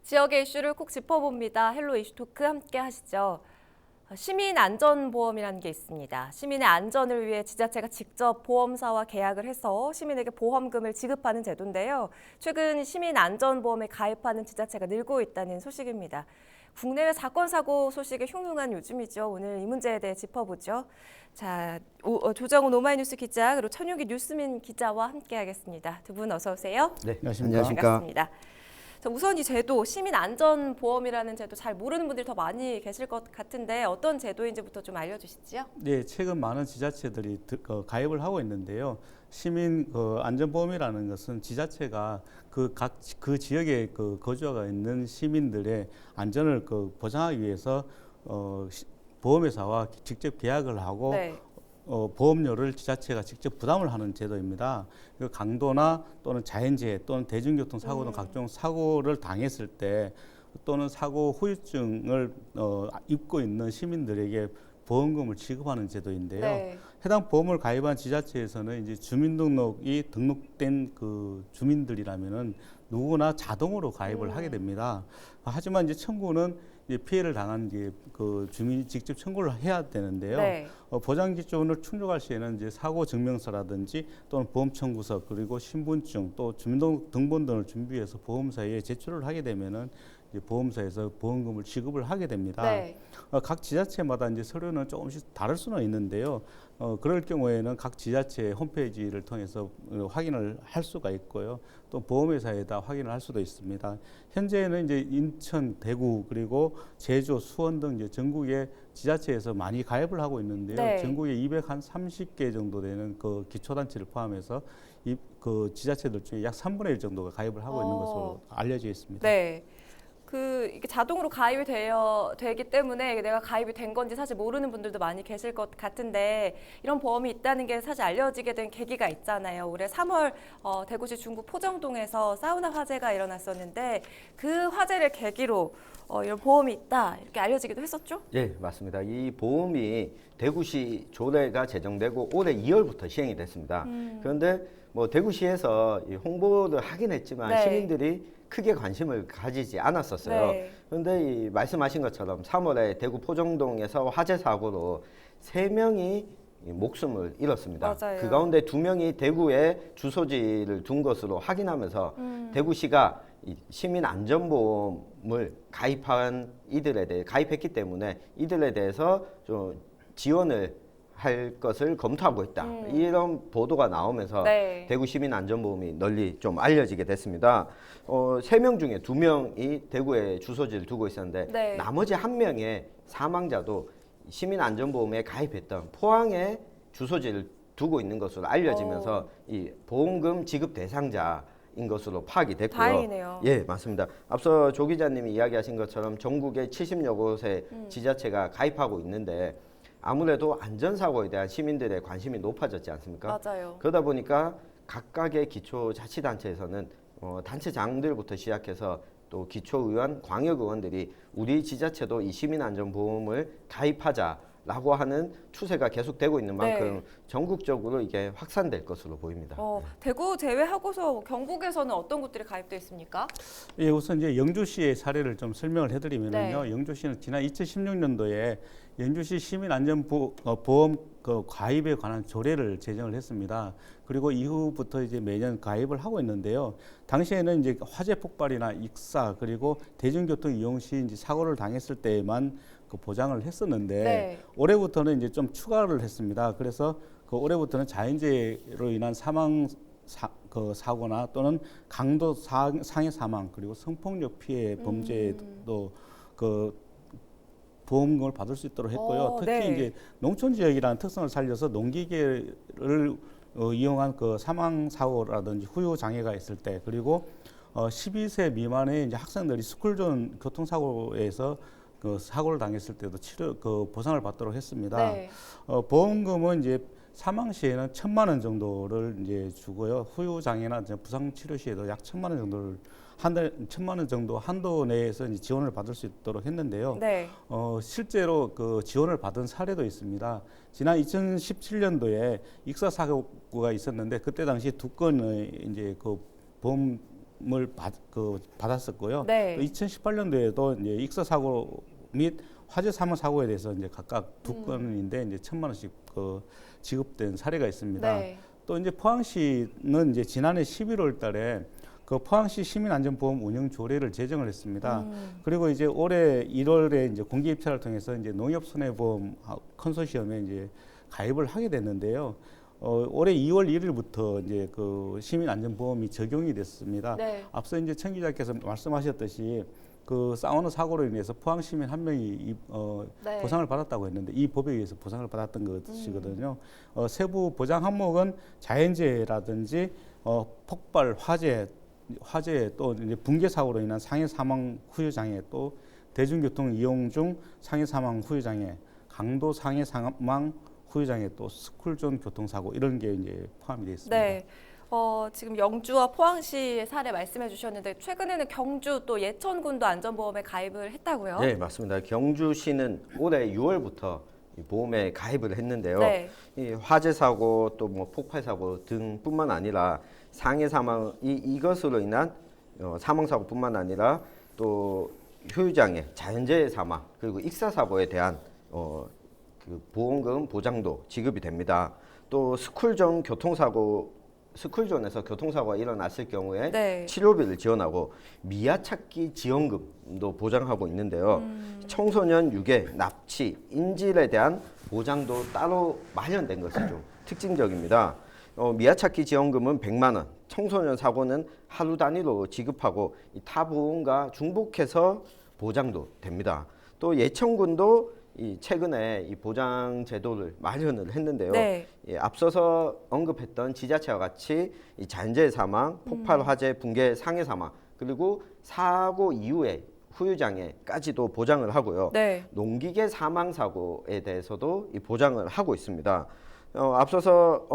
지역의 이슈를 콕 짚어봅니다. 헬로 이슈 토크 함께 하시죠. 시민안전보험이라는 게 있습니다. 시민의 안전을 위해 지자체가 직접 보험사와 계약을 해서 시민에게 보험금을 지급하는 제도인데요. 최근 시민안전보험에 가입하는 지자체가 늘고 있다는 소식입니다. 국내외 사건, 사고 소식이 흉흉한 요즘이죠. 오늘 이 문제에 대해 짚어보죠. 자, 조정훈 오마이뉴스 기자 그리고 천유기 뉴스민 기자와 함께하겠습니다. 두 분 어서 오세요. 네, 안녕하십니까. 반갑습니다. 우선 이 제도, 시민안전보험이라는 제도 잘 모르는 분들이 더 많이 계실 것 같은데 어떤 제도인지부터 좀 알려주시죠. 네, 최근 많은 지자체들이 가입을 하고 있는데요. 시민 안전보험이라는 것은 지자체가 그 지역에 거주가 있는 시민들의 안전을 보장하기 위해서 보험회사와 직접 계약을 하고 네. 보험료를 지자체가 직접 부담을 하는 제도입니다. 강도나 또는 자연재해 또는 대중교통 사고 등 각종 사고를 당했을 때 또는 사고 후유증을 입고 있는 시민들에게 보험금을 지급하는 제도인데요. 네. 해당 보험을 가입한 지자체에서는 이제 주민등록이 등록된 그 주민들이라면은 누구나 자동으로 가입을 하게 됩니다. 하지만 이제 청구는 이제 피해를 당한 그 주민이 직접 청구를 해야 되는데요. 네. 보장 기준을 충족할 시에는 이제 사고 증명서라든지 또는 보험 청구서 그리고 신분증 또 주민등록 등본 등을 준비해서 보험사에 제출을 하게 되면은 이제 보험사에서 보험금을 지급을 하게 됩니다. 네. 각 지자체마다 이제 서류는 조금씩 다를 수는 있는데요. 그럴 경우에는 각 지자체 홈페이지를 통해서 확인을 할 수가 있고요. 또 보험회사에다 확인을 할 수도 있습니다. 현재는 이제 인천, 대구 그리고 제주, 수원 등 이제 전국의 지자체에서 많이 가입을 하고 있는데요. 네. 전국에 230개 정도 되는 그 기초단체를 포함해서 그 지자체들 중에 약 3분의 1 정도가 가입을 하고 있는 것으로 알려져 있습니다. 네. 이게 자동으로 가입이 되기 때문에 내가 가입이 된 건지 사실 모르는 분들도 많이 계실 것 같은데 이런 보험이 있다는 게 사실 알려지게 된 계기가 있잖아요. 올해 3월 대구시 중구 포정동에서 사우나 화재가 일어났었는데 그 화재를 계기로 이런 보험이 있다 이렇게 알려지기도 했었죠? 네, 맞습니다. 이 보험이 대구시 조례가 제정되고 올해 2월부터 시행이 됐습니다. 그런데 뭐 대구시에서 이 홍보를 하긴 했지만 네. 시민들이 크게 관심을 가지지 않았었어요. 네. 그런데 이 말씀하신 것처럼 3월에 대구 포정동에서 화재 사고로 3명이 목숨을 잃었습니다. 맞아요. 그 가운데 2명이 대구에 주소지를 둔 것으로 확인하면서 대구시가 이 시민 안전보험을 가입했기 때문에 이들에 대해서 좀 지원을 할 것을 검토하고 있다. 이런 보도가 나오면서 네. 대구 시민 안전보험이 널리 좀 알려지게 됐습니다. 3명 중에 2명이 대구에 주소지를 두고 있었는데 네. 나머지 1명의 사망자도 시민 안전보험에 가입했던 포항에 주소지를 두고 있는 것으로 알려지면서 이 보험금 지급 대상자인 것으로 파악이 됐고요. 다행이네요. 예, 맞습니다. 앞서 조 기자님이 이야기하신 것처럼 전국에 70여 곳의 지자체가 가입하고 있는데 아무래도 안전사고에 대한 시민들의 관심이 높아졌지 않습니까? 맞아요. 그러다 보니까 각각의 기초자치단체에서는 단체장들부터 시작해서 또 기초의원, 광역의원들이 우리 지자체도 이 시민안전보험을 가입하자라고 하는 추세가 계속되고 있는 만큼 네. 전국적으로 이게 확산될 것으로 보입니다. 대구 제외하고서 경북에서는 어떤 곳들이 가입되어 있습니까? 예, 우선 이제 영주시의 사례를 좀 설명을 해드리면요. 네. 영주시는 지난 2016년도에 영주시 시민안전보험 가입에 관한 조례를 제정을 했습니다. 그리고 이후부터 이제 매년 가입을 하고 있는데요. 당시에는 이제 화재 폭발이나 익사 그리고 대중교통 이용 시 이제 사고를 당했을 때만 그 보장을 했었는데 네. 올해부터는 이제 좀 추가를 했습니다. 그래서 올해부터는 자연재해로 인한 사고나 또는 강도 상해 사망 그리고 성폭력 피해 범죄도 보험금을 받을 수 있도록 했고요. 특히 네. 이제 농촌 지역이라는 특성을 살려서 농기계를 이용한 사망 사고라든지 후유 장애가 있을 때 그리고 12세 미만의 이제 학생들이 스쿨존 교통사고에서 사고를 당했을 때도 보상을 받도록 했습니다. 네. 보험금은 이제 사망 시에는 1,000만 원 정도를 이제 주고요. 후유 장애나 부상 치료 시에도 약 1,000만 원 정도를 한 달 1,000만 원 정도 한도 내에서 이제 지원을 받을 수 있도록 했는데요. 네. 실제로 지원을 받은 사례도 있습니다. 지난 2017년도에 익사 사고가 있었는데 그때 당시 2건의 이제 보험 받았었고요. 네. 또 2018년도에도 이제 익사 사고 및 화재 사망 사고에 대해서 이제 각각 2건인데 이제 1,000만 원씩 지급된 사례가 있습니다. 네. 또 이제 포항시는 이제 지난해 11월 달에 그 포항시 시민안전보험 운영 조례를 제정을 했습니다. 그리고 이제 올해 1월에 이제 공개 입찰을 통해서 이제 농협손해보험 컨소시엄에 이제 가입을 하게 됐는데요. 올해 2월 1일부터 이제 그 시민안전보험이 적용이 됐습니다. 네. 앞서 이제 청 기자께서 말씀하셨듯이 그 사우나 사고로 인해서 포항 시민 한 명이 네. 보상을 받았다고 했는데 이 법에 의해서 보상을 받았던 것이거든요. 세부 보장 항목은 자연재해라든지 폭발, 화재 또 이제 붕괴 사고로 인한 상해 사망 후유 장애, 또 대중교통 이용 중 상해 사망 후유 장애, 강도 상해 사망 후유 장애, 또 스쿨존 교통사고 이런 게 이제 포함이 되어 있습니다. 네. 지금 영주와 포항시의 사례 말씀해 주셨는데 최근에는 경주 또 예천군도 안전보험에 가입을 했다고요? 네, 맞습니다. 경주시는 올해 6월부터 이 보험에 가입을 했는데요. 네. 이 화재 사고 또 뭐 폭발 사고 등뿐만 아니라 상해 사망 이것으로 인한 사망 사고뿐만 아니라 또 효유장애, 자연재해 사망 그리고 익사 사고에 대한 그 보험금 보장도 지급이 됩니다. 또 스쿨존에서 교통사고가 일어났을 경우에 네. 치료비를 지원하고 미아찾기 지원금도 보장하고 있는데요. 청소년 유괴, 납치, 인질에 대한 보장도 따로 마련된 것이 좀 특징적입니다. 미아찾기 지원금은 100만 원, 청소년 사고는 하루 단위로 지급하고 이 타 보험과 중복해서 보장도 됩니다. 또 예천군도 최근에 이 보장 제도를 마련을 했는데요. 네. 앞서서 언급했던 지자체와 같이 이 자연재해 사망, 폭발, 화재, 붕괴, 상해 사망 그리고 사고 이후에 후유장애까지도 보장을 하고요. 네. 농기계 사망 사고에 대해서도 이 보장을 하고 있습니다. 앞서서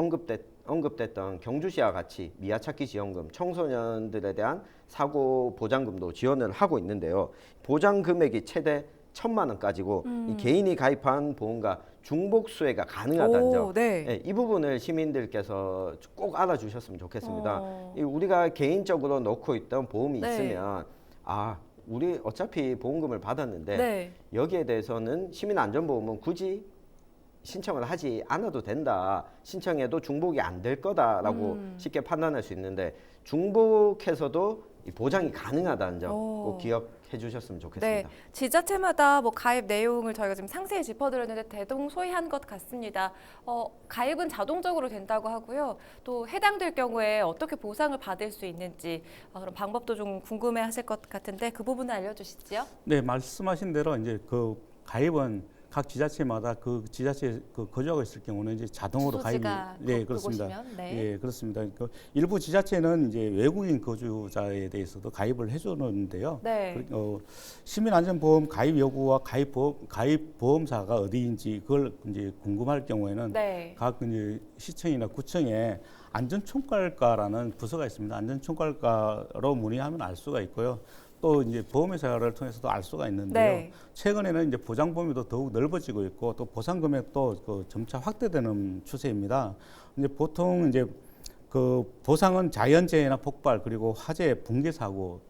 언급됐던 경주시와 같이 미아찾기 지원금, 청소년들에 대한 사고 보장금도 지원을 하고 있는데요. 보장 금액이 최대 1,000만 원까지고 이 개인이 가입한 보험과 중복 수혜가 가능하다는 점. 네. 네, 이 부분을 시민들께서 꼭 알아주셨으면 좋겠습니다. 우리가 개인적으로 넣고 있던 보험이 네. 있으면 우리 어차피 보험금을 받았는데 네. 여기에 대해서는 시민안전보험은 굳이 신청을 하지 않아도 된다. 신청해도 중복이 안 될 거다라고 쉽게 판단할 수 있는데 중복해서도 이 보장이 가능하다는 점 꼭 기억해 주셨으면 좋겠습니다. 네, 지자체마다 뭐 가입 내용을 저희가 지금 상세히 짚어드렸는데 대동소이한 것 같습니다. 가입은 자동적으로 된다고 하고요. 또 해당될 경우에 어떻게 보상을 받을 수 있는지 그런 방법도 좀 궁금해하실 것 같은데 그 부분을 알려주시지요? 네, 말씀하신 대로 이제 그 가입은 각 지자체마다 그 지자체 그 거주하고 있을 경우는 이제 자동으로 가입이 주소지가 네, 그렇습니다. 그곳이면, 네. 예, 그렇습니다. 그 일부 지자체는 이제 외국인 거주자에 대해서도 가입을 해주는데요. 네. 시민안전보험 가입 여부와 가입 보험사가 어디인지 그걸 이제 궁금할 경우에는 네. 각 이제 시청이나 구청에 안전총괄과라는 부서가 있습니다. 안전총괄과로 문의하면 알 수가 있고요. 또 이제 보험회사를 통해서도 알 수가 있는데요. 네. 최근에는 이제 보장 범위도 더욱 넓어지고 있고 또 보상 금액도 그 점차 확대되는 추세입니다. 이제 보통 이제 그 보상은 자연재해나 폭발 그리고 화재, 붕괴 사고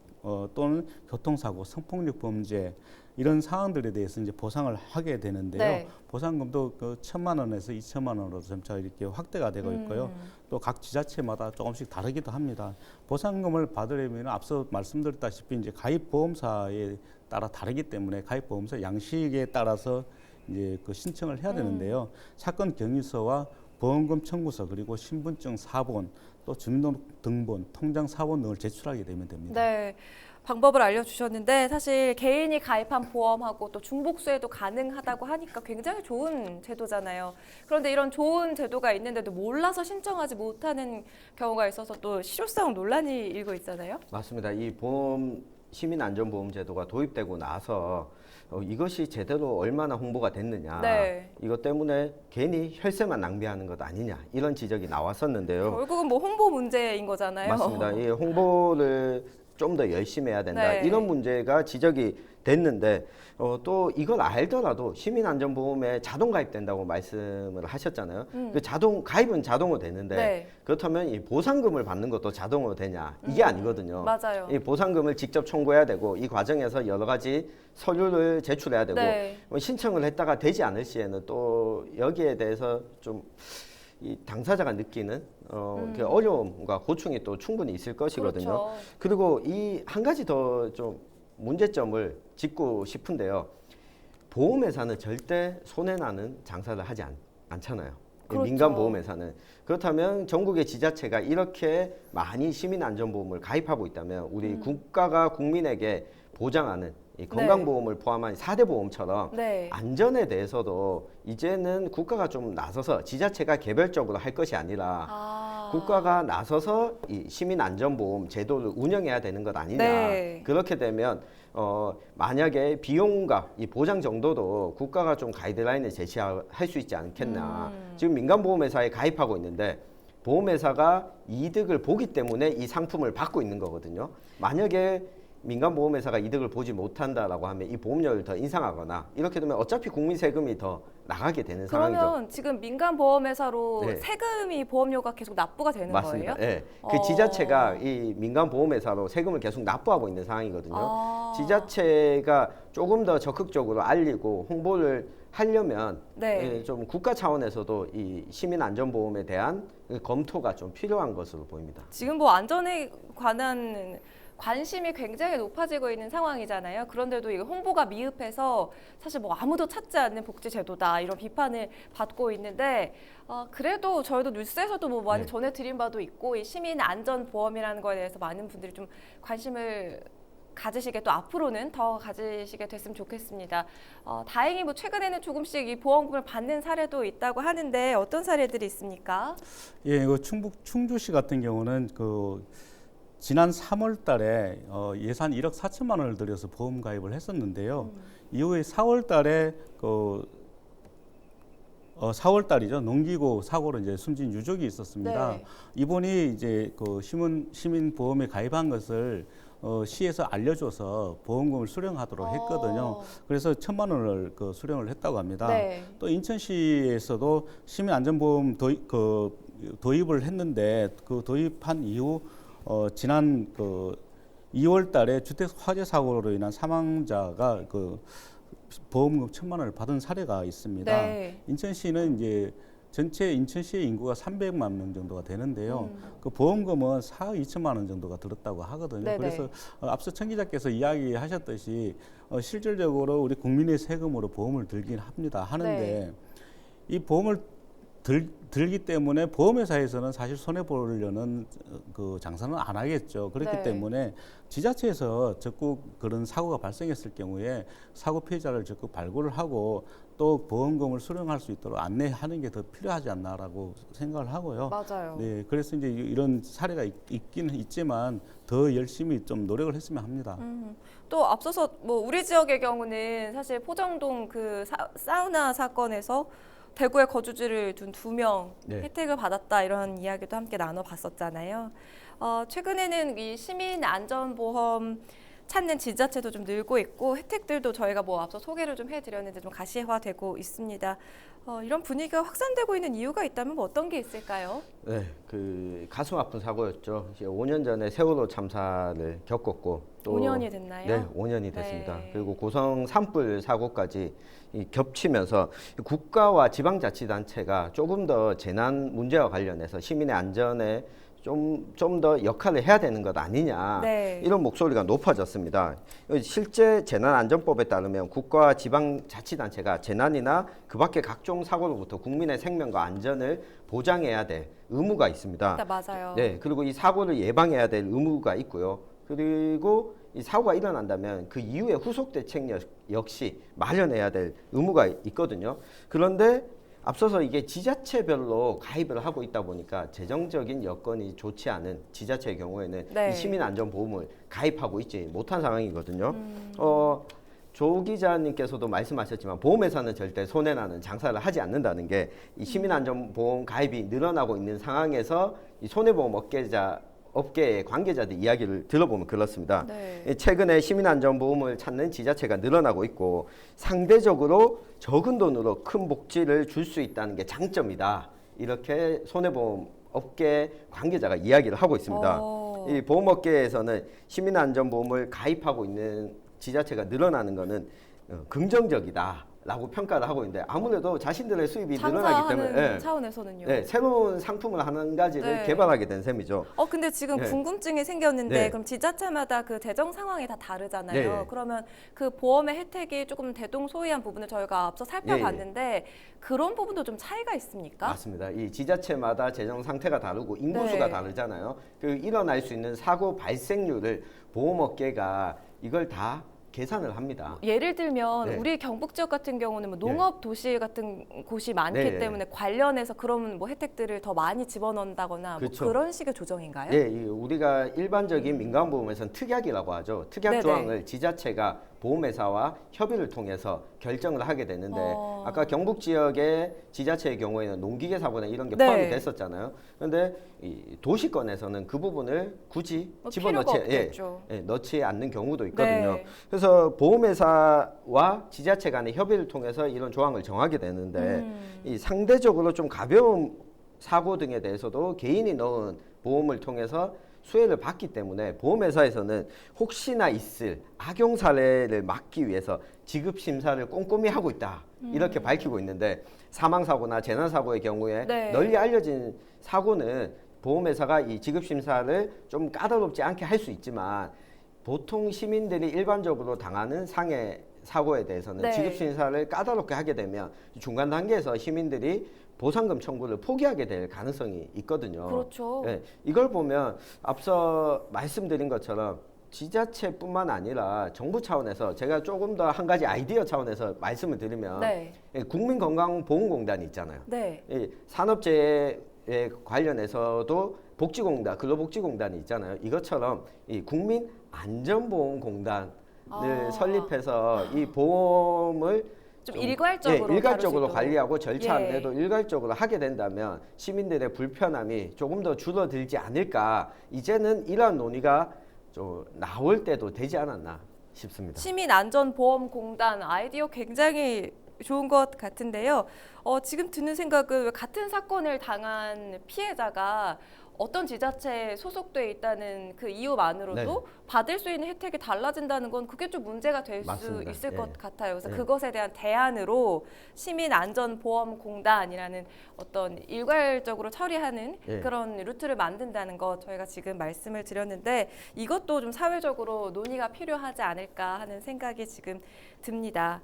또는 교통사고, 성폭력 범죄 이런 사항들에 대해서 이제 보상을 하게 되는데요. 네. 보상금도 그 1,000만 원에서 2,000만 원으로 점차 이렇게 확대가 되고 있고요. 또 각 지자체마다 조금씩 다르기도 합니다. 보상금을 받으려면 앞서 말씀드렸다시피 이제 가입 보험사에 따라 다르기 때문에 가입 보험사 양식에 따라서 이제 그 신청을 해야 되는데요. 사건 경위서와 보험금 청구서 그리고 신분증 사본 또 주민등록번호, 통장 사본 등을 제출하게 되면 됩니다. 네. 방법을 알려주셨는데 사실 개인이 가입한 보험하고 또 중복수혜도 가능하다고 하니까 굉장히 좋은 제도잖아요. 그런데 이런 좋은 제도가 있는데도 몰라서 신청하지 못하는 경우가 있어서 또 실효성 논란이 일고 있잖아요. 맞습니다. 이 시민안전보험제도가 도입되고 나서 이것이 제대로 얼마나 홍보가 됐느냐. 네. 이것 때문에 괜히 혈세만 낭비하는 것 아니냐. 이런 지적이 나왔었는데요. 결국은 뭐 홍보 문제인 거잖아요. 맞습니다. 이 홍보를 좀 더 열심히 해야 된다. 네. 이런 문제가 지적이 됐는데 또 이걸 알더라도 시민안전보험에 자동 가입된다고 말씀을 하셨잖아요. 그 자동 가입은 자동으로 되는데 네. 그렇다면 이 보상금을 받는 것도 자동으로 되냐? 이게 아니거든요. 맞아요. 이 보상금을 직접 청구해야 되고 이 과정에서 여러 가지 서류를 제출해야 되고 네. 신청을 했다가 되지 않을 시에는 또 여기에 대해서 좀 이 당사자가 느끼는 그 어려움과 고충이 또 충분히 있을 것이거든요. 그렇죠. 그리고 이 한 가지 더 좀 문제점을 짚고 싶은데요. 보험회사는 절대 손해나는 장사를 하지 않잖아요. 그렇죠. 민간 보험회사는. 그렇다면 전국의 지자체가 이렇게 많이 시민안전보험을 가입하고 있다면 우리 국가가 국민에게 보장하는 이 건강보험을 포함한 4대 보험처럼 네. 안전에 대해서도 이제는 국가가 좀 나서서 지자체가 개별적으로 할 것이 아니라 국가가 나서서 이 시민안전보험 제도를 운영해야 되는 것 아니냐. 네. 그렇게 되면 만약에 비용과 이 보장 정도도 국가가 좀 가이드라인을 제시할 수 있지 않겠나. 지금 민간보험회사에 가입하고 있는데 보험회사가 이득을 보기 때문에 이 상품을 받고 있는 거거든요. 만약에 민간보험회사가 이득을 보지 못한다라고 하면 이 보험료를 더 인상하거나 이렇게 되면 어차피 국민 세금이 더 나가게 되는 상황이죠. 그러면 지금 민간 보험회사로 네. 세금이 보험료가 계속 납부가 되는 맞습니다. 거예요? 예. 그 지자체가 이 민간보험회사로 세금을 계속 납부하고 있는 상황이거든요. 지자체가 조금 더 적극적으로 알리고 홍보를 하려면 네. 좀 국가 차원에서도 이 시민안전보험에 대한 검토가 좀 필요한 것으로 보입니다. 지금 뭐 안전에 관한 관심이 굉장히 높아지고 있는 상황이잖아요. 그런데도 이거 홍보가 미흡해서 사실 뭐 아무도 찾지 않는 복지 제도다 이런 비판을 받고 있는데 그래도 저희도 뉴스에서도 뭐 많이 네. 전해드린 바도 있고 이 시민 안전 보험이라는 거에 대해서 많은 분들이 좀 관심을 가지시게 또 앞으로는 더 가지시게 됐으면 좋겠습니다. 다행히 뭐 최근에는 조금씩 이 보험금을 받는 사례도 있다고 하는데 어떤 사례들이 있습니까? 예, 그 충북 충주시 같은 경우는 그 지난 3월 달에 예산 1억 4천만 원을 들여서 보험 가입을 했었는데요. 이후에 4월 달에 4월 달이죠. 농기구 사고로 이제 숨진 유족이 있었습니다. 네. 이분이 이제 그 시민 보험에 가입한 것을 시에서 알려줘서 보험금을 수령하도록 했거든요. 그래서 1,000만 원을 수령을 했다고 합니다. 네. 또 인천시에서도 시민안전보험 도입을 했는데 그 도입한 이후 지난 2월 달에 주택 화재 사고로 인한 사망자가 보험금 1,000만 원을 받은 사례가 있습니다. 네. 인천시는 이제 전체 인천시의 인구가 300만 명 정도가 되는데요. 그 보험금은 4억 2천만 원 정도가 들었다고 하거든요. 네네. 그래서 앞서 청 기자께서 이야기하셨듯이 실질적으로 우리 국민의 세금으로 보험을 들긴 합니다. 하는데 네. 이 보험을 들기 때문에 보험회사에서는 사실 손해 보려는 그 장사는 안 하겠죠. 그렇기 네. 때문에 지자체에서 적극 그런 사고가 발생했을 경우에 사고 피해자를 적극 발굴을 하고 또 보험금을 수령할 수 있도록 안내하는 게 더 필요하지 않나라고 생각을 하고요. 맞아요. 네, 그래서 이제 이런 사례가 있기는 있지만 더 열심히 좀 노력을 했으면 합니다. 또 앞서서 뭐 우리 지역의 경우는 사실 포정동 그 사우나 사건에서 대구에 거주지를 둔 2명 네. 혜택을 받았다 이런 이야기도 함께 나눠봤었잖아요. 최근에는 이 시민 안전보험 찾는 지자체도 좀 늘고 있고 혜택들도 저희가 뭐 앞서 소개를 좀 해드렸는데 좀 가시화되고 있습니다. 이런 분위기가 확산되고 있는 이유가 있다면 뭐 어떤 게 있을까요? 네, 그 가슴 아픈 사고였죠. 이제 5년 전에 세월호 참사를 겪었고 또 5년이 됐나요? 네, 5년이 됐습니다. 네. 그리고 고성 산불 사고까지 겹치면서 국가와 지방자치단체가 조금 더 재난 문제와 관련해서 시민의 안전에 좀 더 역할을 해야 되는 것 아니냐 네. 이런 목소리가 높아졌습니다. 실제 재난안전법에 따르면 국가와 지방자치단체가 재난이나 그 밖의 각종 사고로부터 국민의 생명과 안전을 보장해야 될 의무가 있습니다. 네, 맞아요. 네, 그리고 이 사고를 예방해야 될 의무가 있고요. 그리고 이 사고가 일어난다면 그 이후에 후속 대책 역시 마련해야 될 의무가 있거든요. 그런데 앞서서 이게 지자체별로 가입을 하고 있다 보니까 재정적인 여건이 좋지 않은 지자체의 경우에는 네. 이 시민안전보험을 가입하고 있지 못한 상황이거든요. 조 기자님께서도 말씀하셨지만 보험회사는 절대 손해나는 장사를 하지 않는다는 게 이 시민안전보험 가입이 늘어나고 있는 상황에서 이 손해보험 업계자 업계의 관계자들 이야기를 들어보면 그렇습니다. 네. 최근에 시민안전보험을 찾는 지자체가 늘어나고 있고 상대적으로 적은 돈으로 큰 복지를 줄 수 있다는 게 장점이다. 이렇게 손해보험 업계 관계자가 이야기를 하고 있습니다. 이 보험업계에서는 시민안전보험을 가입하고 있는 지자체가 늘어나는 것은 긍정적이다라고 평가를 하고 있는데 아무래도 자신들의 수입이 늘어나기 때문에 장사하는 차원에서는요. 네, 새로운 상품을 한 가지를 네. 개발하게 된 셈이죠. 근데 지금 네. 궁금증이 생겼는데 네. 그럼 지자체마다 그 재정 상황이 다 다르잖아요. 네. 그러면 그 보험의 혜택이 조금 대동소이한 부분을 저희가 앞서 살펴봤는데 그런 부분도 좀 차이가 있습니까? 맞습니다. 이 지자체마다 재정 상태가 다르고 인구수가 네. 다르잖아요. 그 일어날 수 있는 사고 발생률을 보험업계가 이걸 다 계산을 합니다. 예를 들면 네. 우리 경북 지역 같은 경우는 뭐 농업 도시 같은 곳이 많기 네. 때문에 관련해서 그런 뭐 혜택들을 더 많이 집어넣는다거나 그렇죠. 뭐 그런 식의 조정인가요? 예, 우리가 일반적인 민간보험에서는 특약이라고 하죠. 특약 네네. 조항을 지자체가 보험회사와 협의를 통해서 결정을 하게 됐는데 아까 경북 지역의 지자체의 경우에는 농기계 사고나 이런 게 네. 포함이 됐었잖아요. 그런데 이 도시권에서는 그 부분을 굳이 뭐 집어넣지 필요가 없겠죠. 넣지 않는 경우도 있거든요. 네. 그래서 보험회사와 지자체 간의 협의를 통해서 이런 조항을 정하게 되는데 이 상대적으로 좀 가벼운 사고 등에 대해서도 개인이 넣은 보험을 통해서 수혜를 받기 때문에 보험회사에서는 혹시나 있을 악용 사례를 막기 위해서 지급 심사를 꼼꼼히 하고 있다 이렇게 밝히고 있는데 사망사고나 재난사고의 경우에 네. 널리 알려진 사고는 보험회사가 이 지급 심사를 좀 까다롭지 않게 할 수 있지만 보통 시민들이 일반적으로 당하는 상해 사고에 대해서는 네. 지급 심사를 까다롭게 하게 되면 중간 단계에서 시민들이 보상금 청구를 포기하게 될 가능성이 있거든요. 그렇죠. 예, 이걸 보면 앞서 말씀드린 것처럼 지자체뿐만 아니라 정부 차원에서 제가 조금 더 한 가지 아이디어 차원에서 말씀을 드리면 네. 국민건강보험공단이 있잖아요. 네. 이 산업재해에 관련해서도 복지공단, 근로복지공단이 있잖아요. 이것처럼 이 국민안전보험공단을 설립해서 이 보험을 좀 일괄적으로 일괄적으로 다룰 수 있도록. 관리하고 절차 예. 안내도 일괄적으로 하게 된다면 시민들의 불편함이 조금 더 줄어들지 않을까. 이제는 이러한 논의가 좀 나올 때도 되지 않았나 싶습니다. 시민안전보험공단 아이디어 굉장히 좋은 것 같은데요. 지금 드는 생각은 왜 같은 사건을 당한 피해자가 어떤 지자체에 소속돼 있다는 그 이유만으로도 네. 받을 수 있는 혜택이 달라진다는 건 그게 좀 문제가 될 수 맞습니다. 있을 예. 것 같아요. 그래서 예. 그것에 대한 대안으로 시민안전보험공단이라는 어떤 일괄적으로 처리하는 예. 그런 루트를 만든다는 것 저희가 지금 말씀을 드렸는데 이것도 좀 사회적으로 논의가 필요하지 않을까 하는 생각이 지금 듭니다.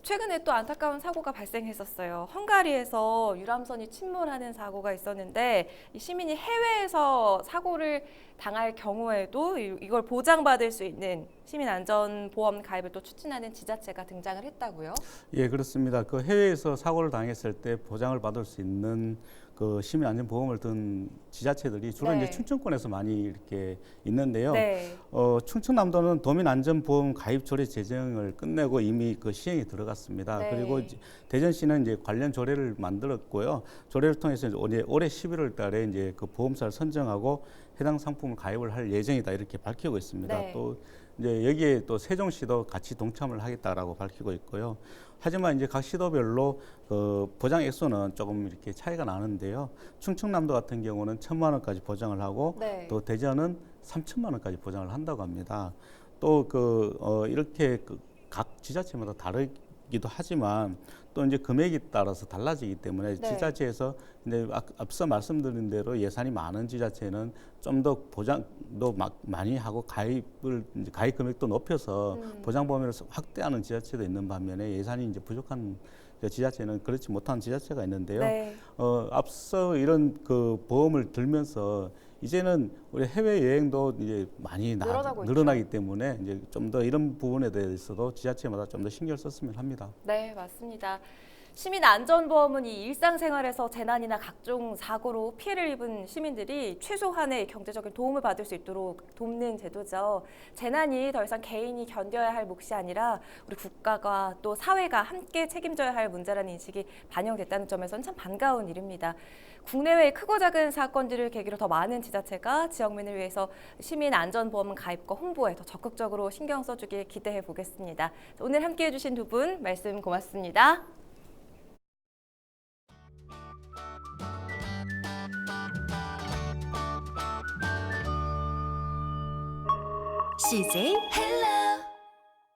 최근에 또 안타까운 사고가 발생했었어요. 헝가리에서 유람선이 침몰하는 사고가 있었는데 이 시민이 해외에서 사고를 당할 경우에도 이걸 보장받을 수 있는 시민안전보험 가입을 또 추진하는 지자체가 등장을 했다고요? 예, 그렇습니다. 그 해외에서 사고를 당했을 때 보장을 받을 수 있는 그 시민안전보험을 든 지자체들이 주로 네. 이제 충청권에서 많이 이렇게 있는데요. 네. 충청남도는 도민안전보험 가입 조례 제정을 끝내고 이미 그 시행에 들어갔습니다. 네. 그리고 이제 대전시는 이제 관련 조례를 만들었고요. 조례를 통해서 이제 올해 11월 달에 이제 그 보험사를 선정하고 해당 상품을 가입을 할 예정이다 이렇게 밝히고 있습니다. 네. 또 이제 여기에 또 세종시도 같이 동참을 하겠다라고 밝히고 있고요. 하지만 이제 각 시도별로 그 보장 액수는 조금 이렇게 차이가 나는데요. 충청남도 같은 경우는 1,000만 원까지 보장을 하고 네. 또 대전은 3천만 원까지 보장을 한다고 합니다. 또 이렇게 각 지자체마다 다르기도 하지만 또 이제 금액이 따라서 달라지기 때문에 네. 지자체에서 이제 앞서 말씀드린 대로 예산이 많은 지자체는 좀 더 보장도 많이 하고 가입 금액도 높여서 보장 범위를 확대하는 지자체도 있는 반면에 예산이 이제 부족한 지자체는 그렇지 못한 지자체가 있는데요. 네. 앞서 이런 그 보험을 들면서 이제는 우리 해외 여행도 이제 많이 늘어나고 늘어나기 때문에 이제 좀 더 이런 부분에 대해서도 지자체마다 좀 더 신경을 썼으면 합니다. 네, 맞습니다. 시민안전보험은 이 일상생활에서 재난이나 각종 사고로 피해를 입은 시민들이 최소한의 경제적인 도움을 받을 수 있도록 돕는 제도죠. 재난이 더 이상 개인이 견뎌야 할 몫이 아니라 우리 국가가 또 사회가 함께 책임져야 할 문제라는 인식이 반영됐다는 점에서는 참 반가운 일입니다. 국내외의 크고 작은 사건들을 계기로 더 많은 지자체가 지역민을 위해서 시민안전보험 가입과 홍보에 더 적극적으로 신경 써주길 기대해 보겠습니다. 오늘 함께해 주신 두 분 말씀 고맙습니다. CJ 헬로